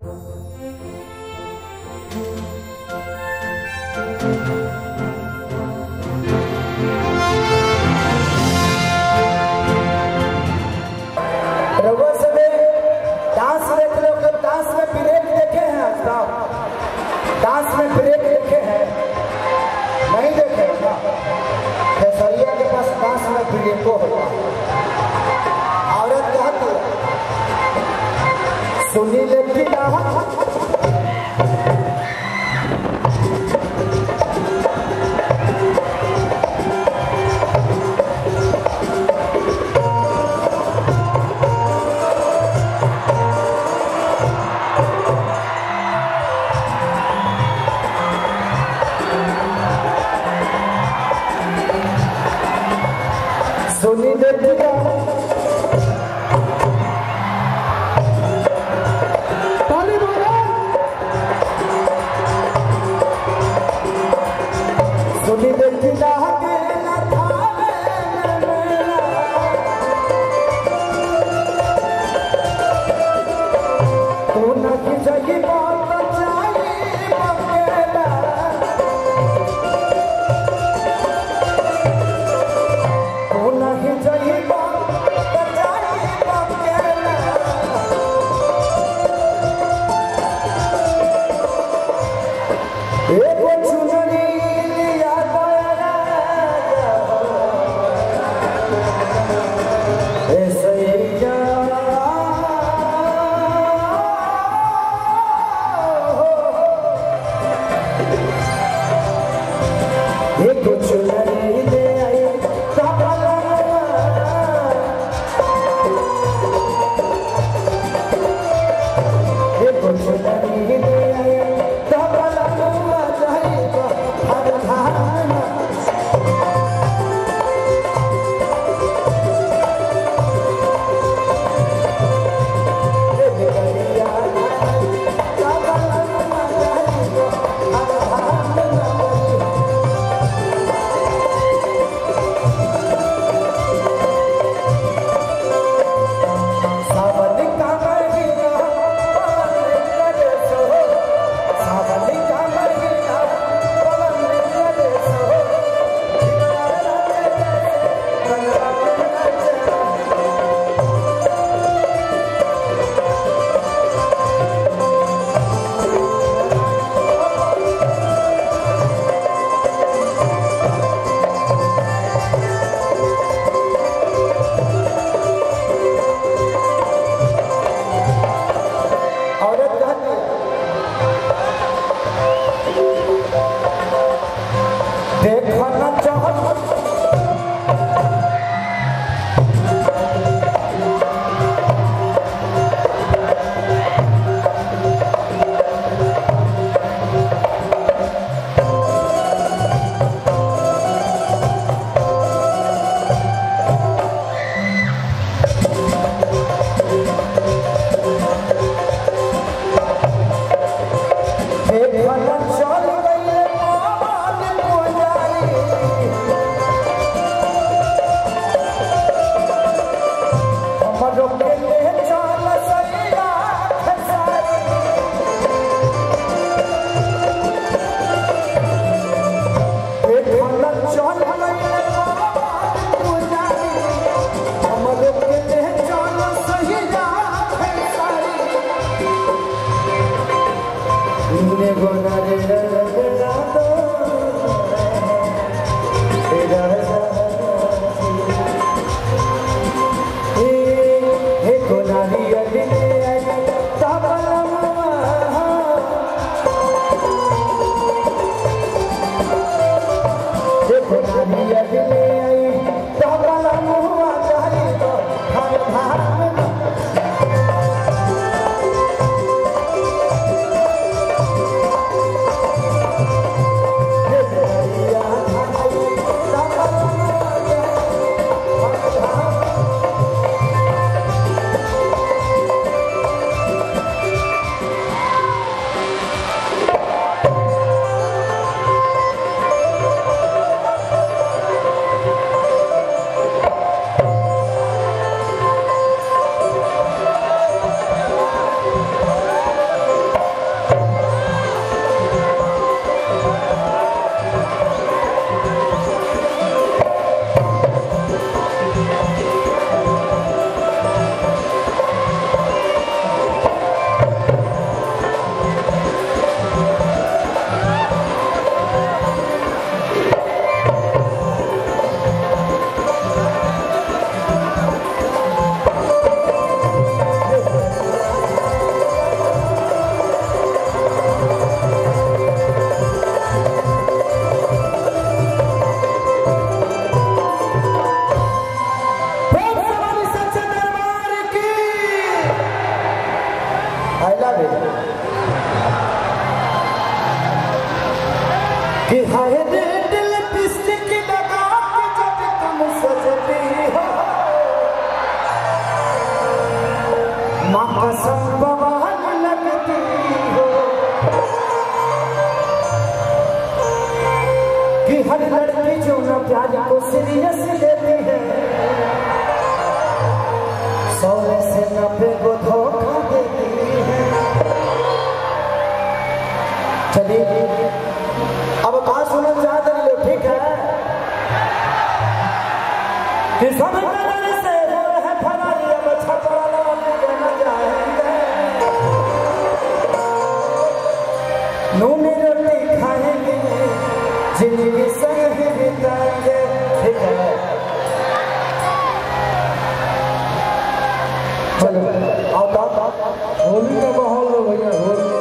Dance में break देखे हैं? नहीं देखे क्या? खेसरिया के पास डांस में ब्रेको होता है। औरत कहती सुनी लेकिन सुनी लेकिन सुनी लेकिन तू नहीं जगी बात पहला बेर कि हाय दिल लिपस्टिक लगा के जब तुम सजती हो माँ कसम बवाल लगती हो कि हर लड़की जो न प्यार को सीरियस लेती है 100 में से 90 को धोखा देती है। चलिए अब कहाँ सुनना चाहते हैं लोग, ठीक है कि सब नजर से वो है फरारी अब छपरा लौट के न जाएंगे नूनी रोटी खाएंगे जिंदगी संग ही बिताएंगे, ठीक है। चलो आओ होली का माहौल हो भैया, होली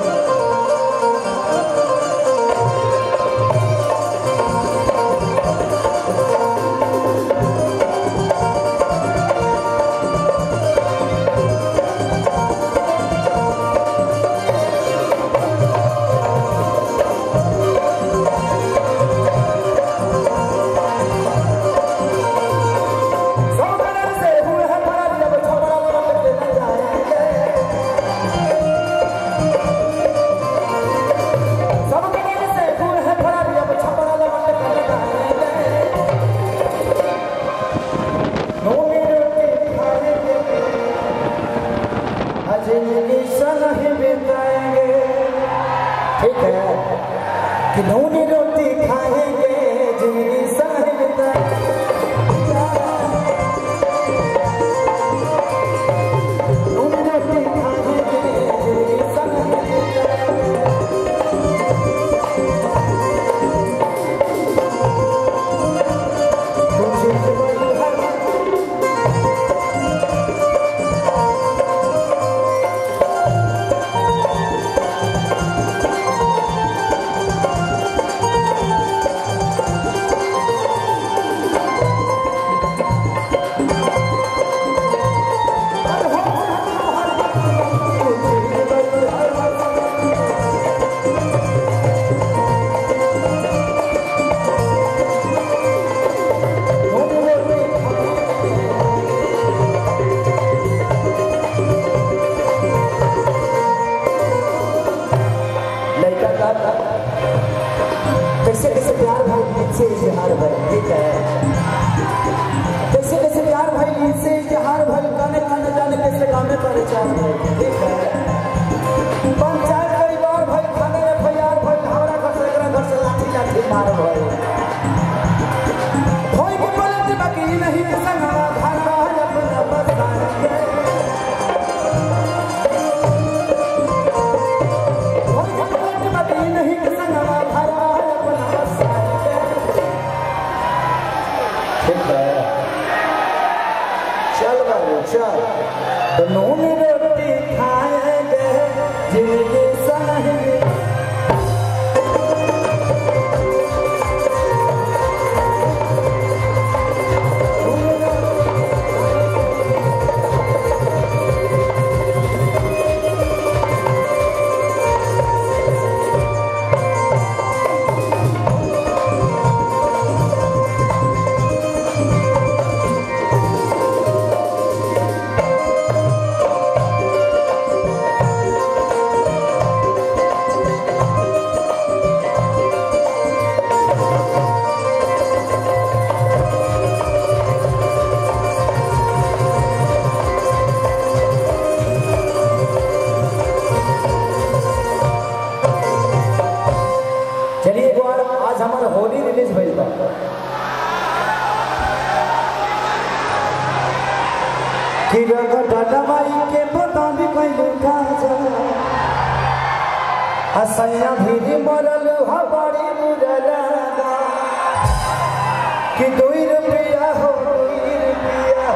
कि नूनी रोटी खाएंगे जिंदगी संग नूनी रोटी खाएंगे जिंदगी संग कैसे प्यार भाई गीत से इजहार भाई, ठीक है। कैसे प्यार भाई गीत से इजहार भाई गाने गाने जाने कैसे गाने पर चार भाई, ठीक है। पंचायत परिवार भाई खाने FIR भाई हमारा घर से लाठी मार भाई कोई के पलट बाकी नहीं के संग भागा अपना बसाएंगे कोई के पलट बाकी नहीं के संग भागा चल बाबू चल तो नूनी रोटी खाएंगे जिंदगी संग होली रिलीज भइल बा कि रंग डडवाई के पता भी कइलू काजा हसैया भी मरल ह बड़ी मुरला कि 2 रुपया हो 2 रुपया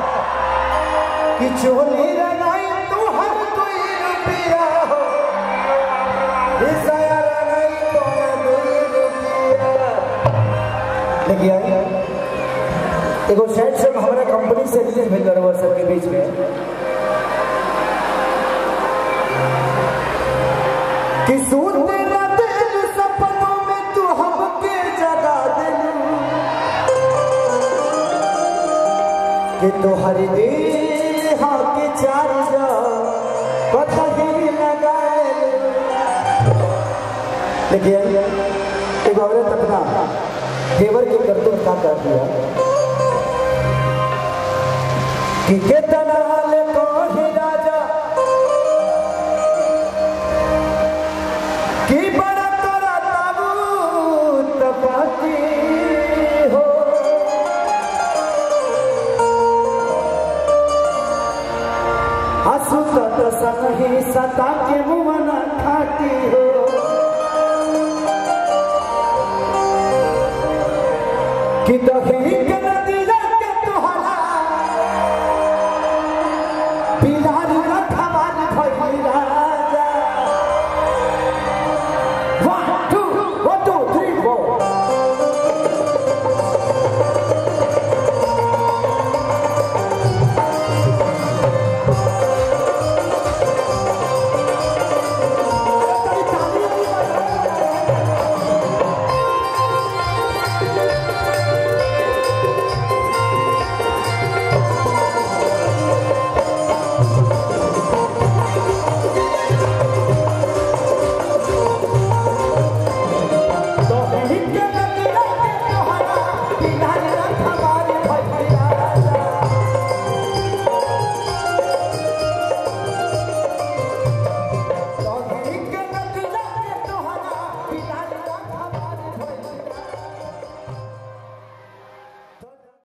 कि चोली रंगाई तू हर 2 रुपया हो इसया रंगाई तो 2 रुपया लेकिन एगो सैड सॉन्ग हमारा कंपनी से रिलीज भेल रहा सबके बीच में कि सूते न दिल सपनों में तू हमके जगा दिलू कि तोहर देह के चार कथा ही लगा। लेकिन एक औरत अपना देवर के करतूत का कर दिया कि